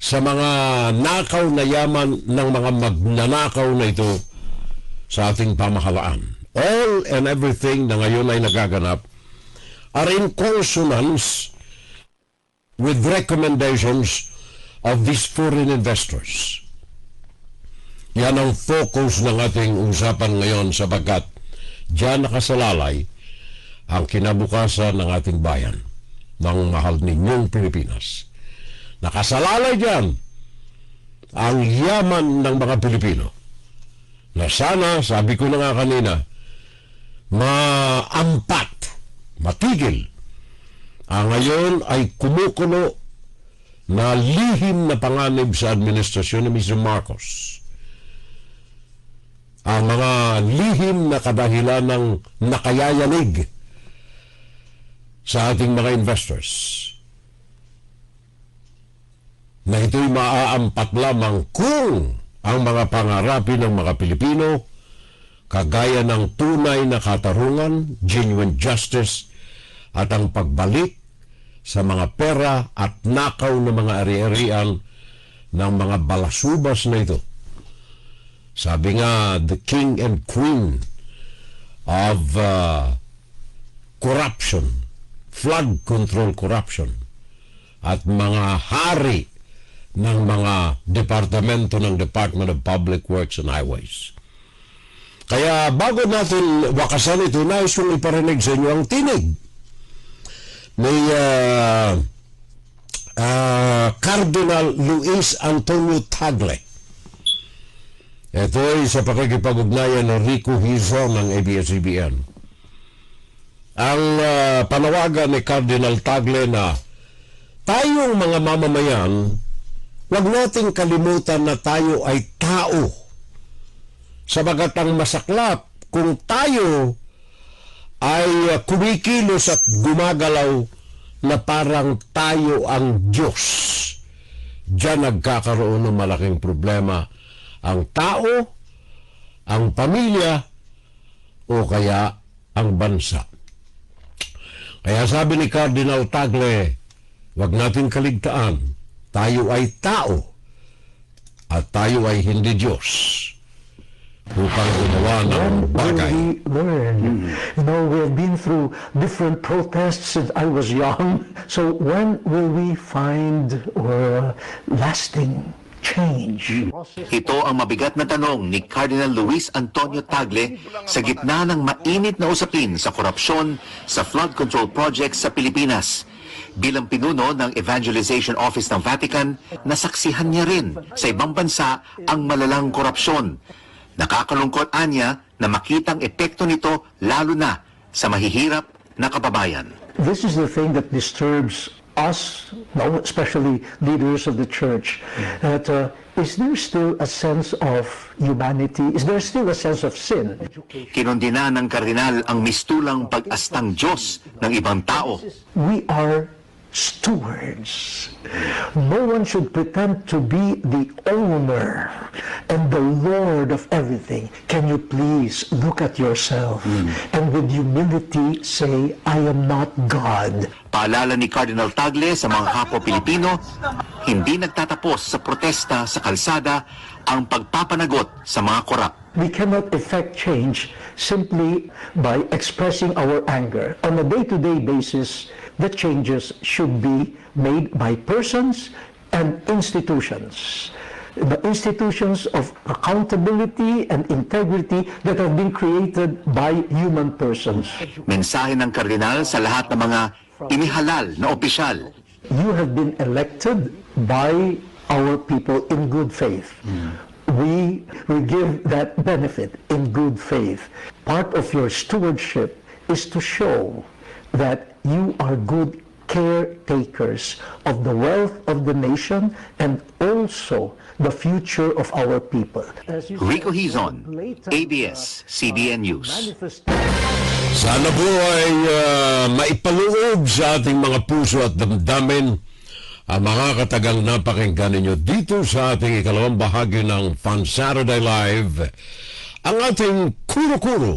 sa mga nakaw na yaman ng mga magnanakaw na ito sa ating pamahalaan. All and everything na ngayon ay nagaganap are in consonance with recommendations of these foreign investors. Yan ang focus ng ating usapan ngayon sapagkat diyan nakasalalay ang kinabukasan ng ating bayan, ng mahal ninyong Pilipinas. Nakasalalay diyan ang yaman ng mga Pilipino na sana, sabi ko na nga kanina, maampat, matigil. Ngayon ay kumukulo na lihim na panganib sa administrasyon ni Mr. Marcos. Ang mga lihim na kadahilan ng nakayayanig sa ating mga investors na ito'y maaampat lamang kung ang mga pangarapin ng mga Pilipino kagaya ng tunay na katarungan, genuine justice, at ang pagbalik sa mga pera at nakaw na mga ari-arian ng mga balasubas na ito. Sabi nga, the king and queen of corruption, flood control corruption, at mga hari ng mga departamento ng Department of Public Works and Highways. Kaya bago natin wakasan ito, nais kong iparinig sa inyo ang tinig ni Cardinal Luis Antonio Tagle. Ito ay sa pakikipag-ugnayan ng Rico Hizo ng ABS-CBN. Ang panawagan ni Cardinal Tagle na tayong mga mamamayan, huwag nating kalimutan na tayo ay tao. Sabagat ang masaklap kung tayo ay kumikilos at gumagalaw na parang tayo ang Diyos. Diyan nagkakaroon ng malaking problema ang tao, ang pamilya, o kaya ang bansa. Kaya sabi ni Cardinal Tagle, huwag natin kaligtaan, tayo ay tao at tayo ay hindi Diyos upang gumawa ng bagay. We learn. You know, we have been through different protests since I was young. So when will we find lasting change? Ito ang mabigat na tanong ni Cardinal Luis Antonio Tagle sa gitna ng mainit na usapin sa korupsyon sa flood control projects sa Pilipinas. Bilang pinuno ng Evangelization Office ng Vatican, nasaksihan niya rin sa ibang bansa ang malalang korupsyon. Nakakalungkot anya na makitang epekto nito lalo na sa mahihirap na kababayan. This is the thing that disturbs us, especially leaders of the church, that is there still a sense of humanity? Is there still a sense of sin? Kinundina ng kardinal ang mistulang pag-astang Diyos ng ibang tao. We are stewards. No one should pretend to be the owner and the Lord of everything. Can you please look at yourself and with humility say, I am not God. Paalala ni Cardinal Tagle sa mga kapwa Pilipino, hindi nagtatapos sa protesta sa kalsada ang pagpapanagot sa mga korap. We cannot effect change simply by expressing our anger. On a day-to-day basis, the changes should be made by persons and institutions. The institutions of accountability and integrity that have been created by human persons. Mensahe ng kardinal sa lahat ng mga inihalal na opisyal. You have been elected by our people in good faith. We give that benefit in good faith. Part of your stewardship is to show that you are good caretakers of the wealth of the nation and also the future of our people. Rico Hizon, ABS-CBN News. Sana po ay maipaloob sa ating mga puso at damdamin ang mga katagang napakinggan ninyo dito sa ating ikalawang bahagi ng Fun Saturday Live, ang ating Kuro-Kuro.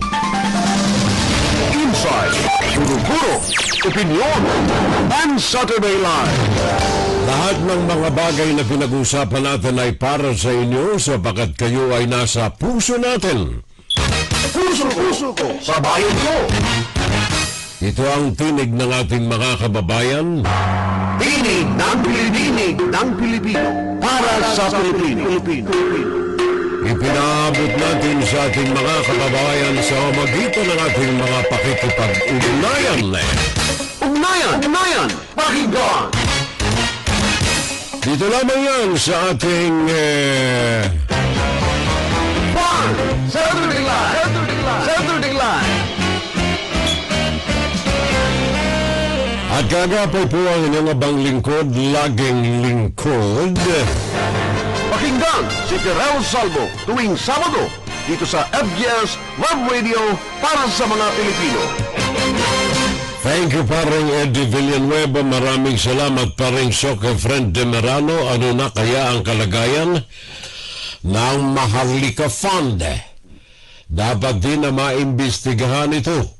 Inside, Kuro-Kuro, Opinion, Fun Saturday Live. Lahat ng mga bagay na pinag-uusapan natin ay para sa inyo sapagkat kayo ay nasa puso natin. Puso ko, sa bayan ko. Ito ang tinig ng ating mga kababayan. Tinig ng Pilipino para sa Pilipino. Ipinaabot natin sa ating mga kababayan sa magitan ng ating mga pakikipag-ugnayan. Ugnayan, pakinggan. Dito lamang yan sa ating Fun Saturday Live. At kagapay po ang inyong abang lingkod, laging lingkod. Pakinggan si Terrell Salvo tuwing Sabado dito sa FGS Web Radio para sa mga Pilipino. Thank you, paring Eddie Villanueva. Maraming salamat, paring Soccer Friend Demerano. Ano na kaya ang kalagayan ng Maharlika Fund? Dapat din na maimbestigahan ito.